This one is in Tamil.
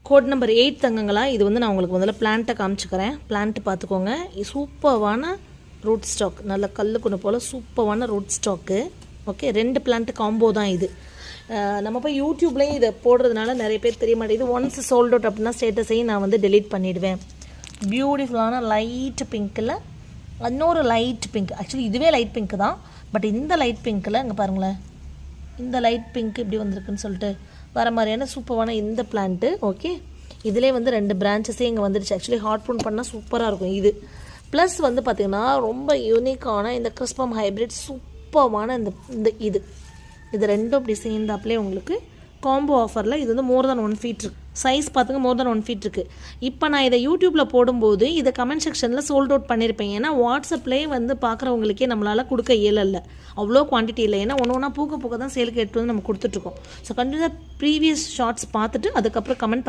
Code number 8 தங்கங்களா. இது வந்து நான் உங்களுக்கு முதல்ல பிளான்ட்டை காமிச்சுக்கிறேன். பிளான்ட் பார்த்துக்கோங்க. சூப்பரான ரூட் ஸ்டாக், நல்ல கல்லுக்குன்னு போல் சூப்பரான root stock. Okay, 2 plant combo தான் இது. நம்ம போய் யூடியூப்லேயும் இதை போடுறதுனால நிறைய பேர் தெரிய மாட்டேங்குது. ஒன்ஸ் சோல்ட் அவுட் அப்படின்னா ஸ்டேட்டஸையும் நான் வந்து டெலீட் பண்ணிவிடுவேன். பியூட்டிஃபுல்லான லைட் பிங்க்கில் இன்னொரு லைட் பிங்க். ஆக்சுவலி இதுவே லைட் பிங்க் தான், பட் இந்த லைட் பிங்க்கில் இங்கே பாருங்களேன், இந்த லைட் பிங்க் இப்படி வந்திருக்குன்னு சொல்லிட்டு வர மாதிரியான சூப்பரான இந்த பிளான்ட்டு. ஓகே, இதிலே வந்து 2 பிரான்ச்சஸே இங்கே வந்துடுச்சு. ஆக்சுவலி ஹாட் ப்ரூன் பண்ணால் சூப்பராக இருக்கும் இது. ப்ளஸ் வந்து பார்த்திங்கன்னா ரொம்ப யூனிக்கான இந்த கிறிஸ்பம் ஹைப்ரிட் சூப்பரான இது ரெண்டும் இப்படி சேர்ந்தாப்புலே உங்களுக்கு காம்போ ஆஃபரில். இது வந்து மோர் தென் 1 ஃபீட் இருக்குது. சைஸ் பார்த்துங்க, மோர் தென் 1 ஃபீட் இருக்குது. இப்போ நான் இதை யூடியூப்பில் போடும்போது இதை கமெண்ட் செக்ஷனில் சோல்ட் அவுட் பண்ணியிருப்பேன். ஏன்னா வாட்ஸ்அப்லேயே வந்து பார்க்குறவங்களுக்கே நம்மளால் கொடுக்க இயலல்ல, அவ்வளோ குவான்டிட்டி இல்லை. ஏன்னா ஒன்று ஒன்றா பூக்க தான் சேலுக்கு எடுத்து வந்து நம்ம கொடுத்துட்ருக்கோம். ஸோ கண்டிப்பாக ப்ரீவியஸ் ஷார்ட்ஸ் பார்த்துட்டு அதுக்கப்புறம் கமெண்ட்